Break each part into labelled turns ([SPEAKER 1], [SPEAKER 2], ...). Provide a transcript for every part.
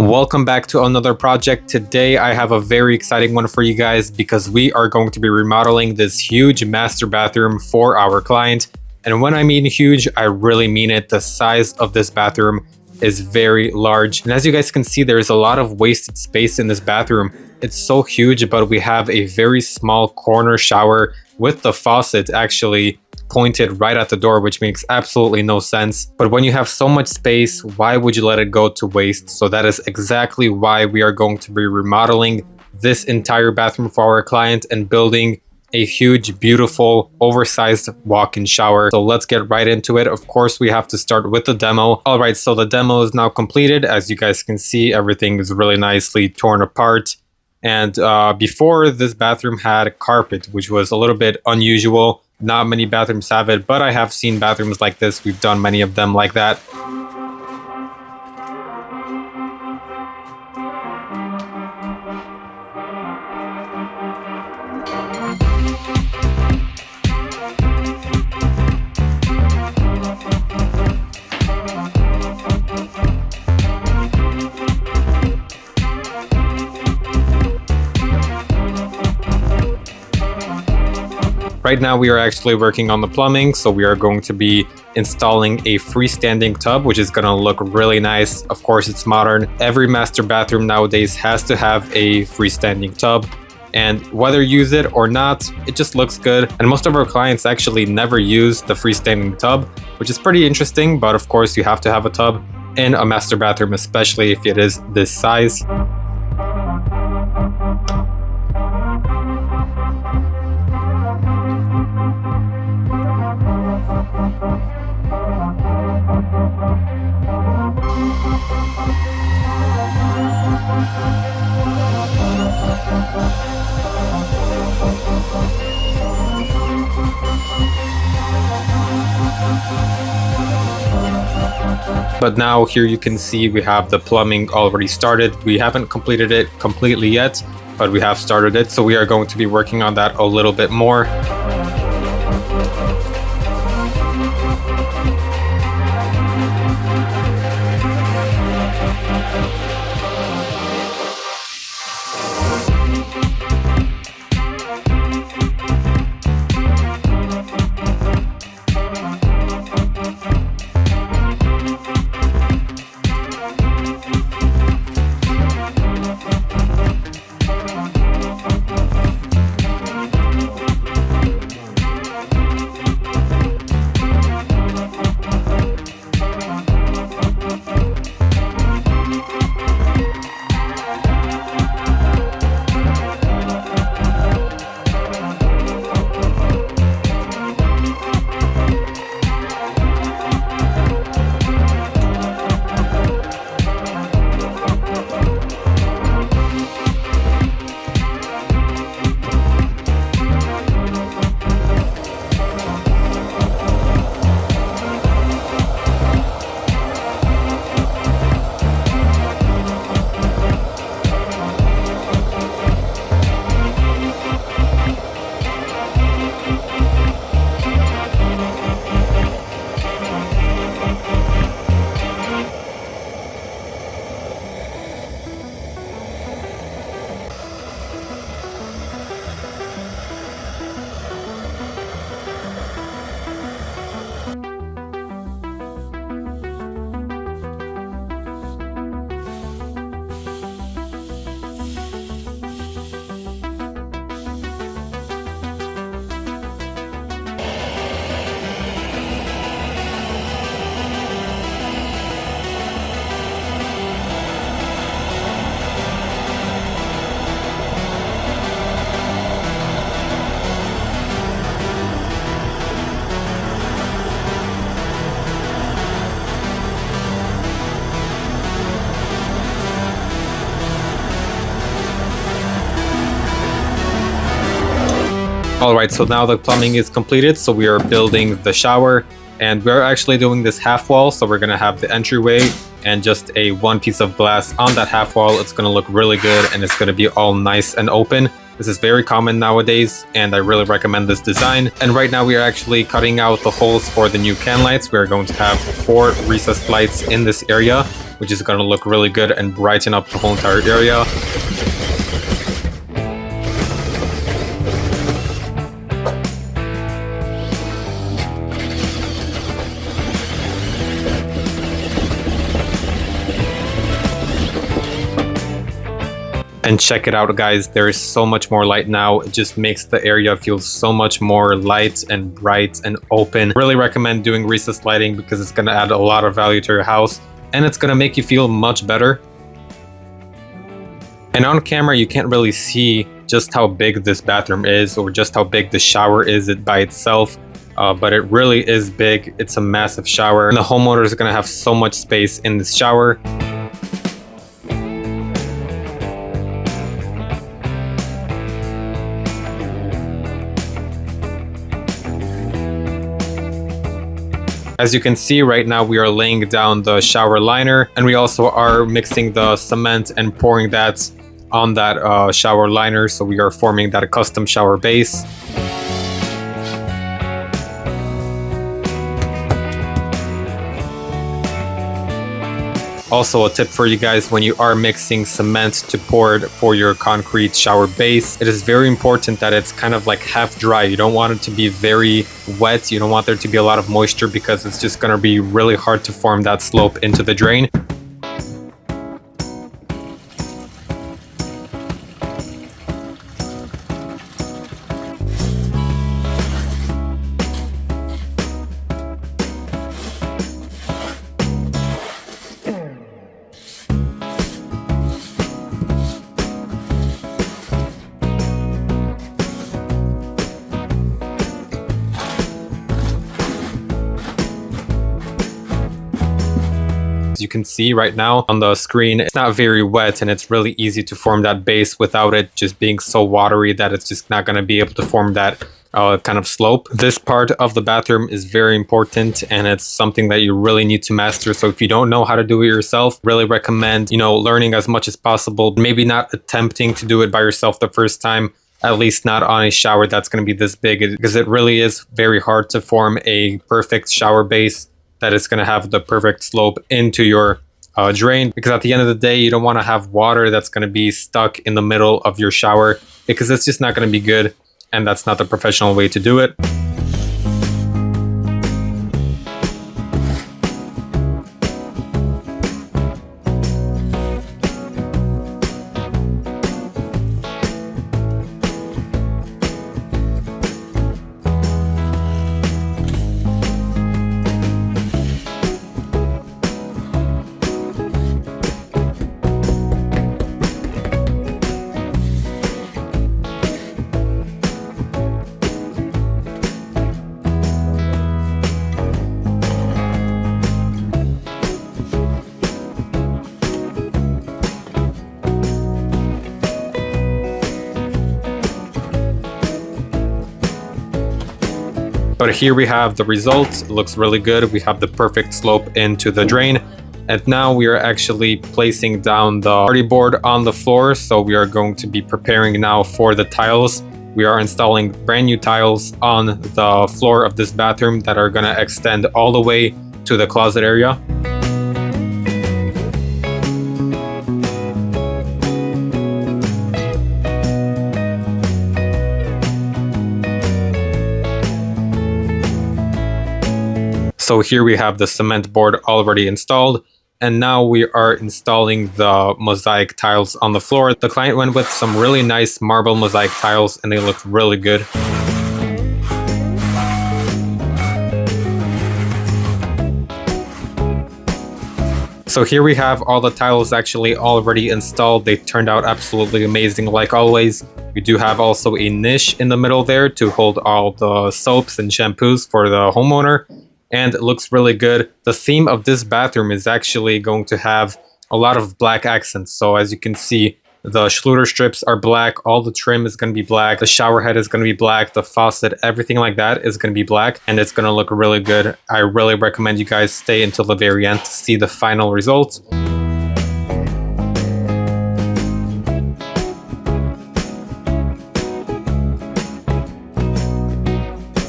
[SPEAKER 1] Welcome back to another project. Today I have a very exciting one for you guys because we are going to be remodeling this huge master bathroom for our client. And when I mean huge, I really mean it. The size of this bathroom is very large. And as you guys can see, there's a lot of wasted space in this bathroom. It's so huge, but we have a very small corner shower with the faucet actually pointed right at the door, which makes absolutely no sense. But when you have so much space, why would you let it go to waste? So that is exactly why we are going to be remodeling this entire bathroom for our client and building a huge, beautiful, oversized walk-in shower. So let's get right into it. Of course, we have to start with the demo. All right, so the demo is now completed. As you guys can see, everything is really nicely torn apart. And before, this bathroom had carpet, which was a little bit unusual. Not many bathrooms have it, but I have seen bathrooms like this. We've done many of them like that. Right now we are actually working on the plumbing, so we are going to be installing a freestanding tub, which is going to look really nice. Of course, it's modern. Every master bathroom nowadays has to have a freestanding tub, and whether you use it or not, it just looks good. And most of our clients actually never use the freestanding tub, which is pretty interesting, but of course you have to have a tub in a master bathroom, especially if it is this size. But now here you can see we have the plumbing already started. We haven't completed it completely yet, but we have started it. So we are going to be working on that a little bit more. Alright, so now the plumbing is completed, so we are building the shower, and we're actually doing this half wall, so we're going to have the entryway and just a one piece of glass on that half wall. It's going to look really good, and it's going to be all nice and open. This is very common nowadays, and I really recommend this design. And right now we are actually cutting out the holes for the new can lights. We're going to have 4 recessed lights in this area, which is going to look really good and brighten up the whole entire area. And check it out, guys, there is so much more light now. It just makes the area feel so much more light and bright and open. Really recommend doing recessed lighting because it's going to add a lot of value to your house and it's going to make you feel much better. And on camera, you can't really see just how big this bathroom is or just how big the shower is by itself. But it really is big. It's a massive shower and the homeowner is going to have so much space in this shower. As you can see right now, we are laying down the shower liner and we also are mixing the cement and pouring that on that shower liner. So we are forming that custom shower base. Also a tip for you guys, when you are mixing cement to pour it for your concrete shower base, it is very important that it's kind of like half dry. You don't want it to be very wet. You don't want there to be a lot of moisture because it's just going to be really hard to form that slope into the drain. As you can see right now on the screen, it's not very wet and it's really easy to form that base without it just being so watery that it's just not going to be able to form that kind of slope. This part of the bathroom is very important and it's something that you really need to master. So if you don't know how to do it yourself, really recommend, learning as much as possible. Maybe not attempting to do it by yourself the first time, at least not on a shower that's going to be this big, because it really is very hard to form a perfect shower base that is going to have the perfect slope into your drain, because at the end of the day, you don't want to have water that's going to be stuck in the middle of your shower because it's just not going to be good and that's not the professional way to do it. But here we have the results. It looks really good. We have the perfect slope into the drain. And now we are actually placing down the party board on the floor. So we are going to be preparing now for the tiles. We are installing brand new tiles on the floor of this bathroom that are going to extend all the way to the closet area. So here we have the cement board already installed, and now we are installing the mosaic tiles on the floor. The client went with some really nice marble mosaic tiles and they look really good. So here we have all the tiles actually already installed. They turned out absolutely amazing like always. We do have also a niche in the middle there to hold all the soaps and shampoos for the homeowner. And it looks really good. The theme of this bathroom is actually going to have a lot of black accents. So as you can see, the Schluter strips are black. All the trim is going to be black. The shower head is going to be black. The faucet, everything like that is going to be black. And it's going to look really good. I really recommend you guys stay until the very end to see the final result.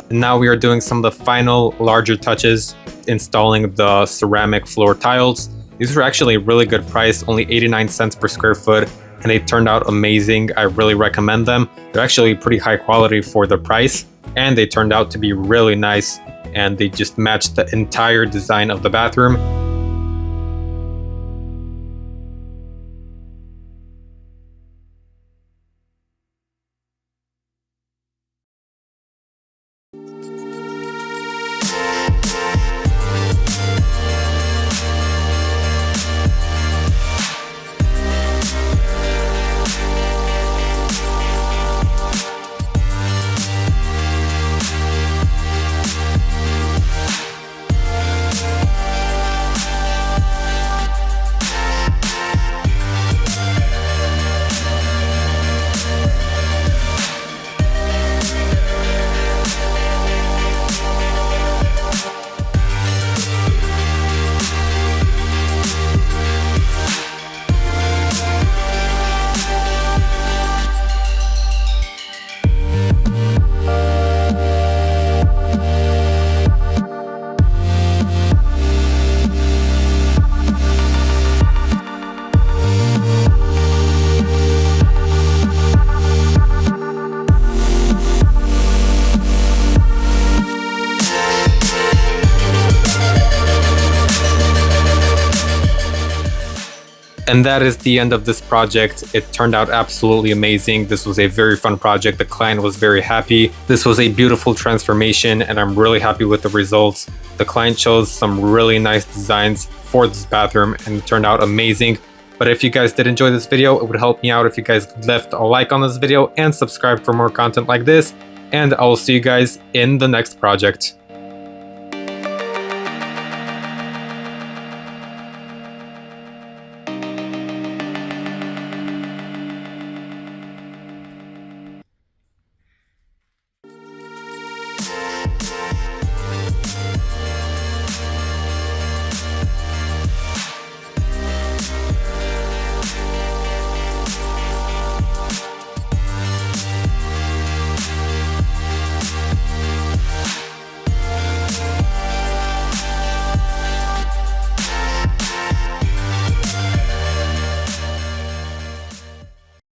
[SPEAKER 1] Now we are doing some of the final larger touches, installing the ceramic floor tiles. These were actually a really good price, only 89 cents per square foot, and they turned out amazing. I really recommend them. They're actually pretty high quality for the price, and they turned out to be really nice, and they just matched the entire design of the bathroom. And that is the end of this project. It turned out absolutely amazing. This was a very fun project. The client was very happy. This was a beautiful transformation, and I'm really happy with the results. The client chose some really nice designs for this bathroom, and it turned out amazing. But if you guys did enjoy this video, it would help me out if you guys left a like on this video and subscribe for more content like this. And I will see you guys in the next project.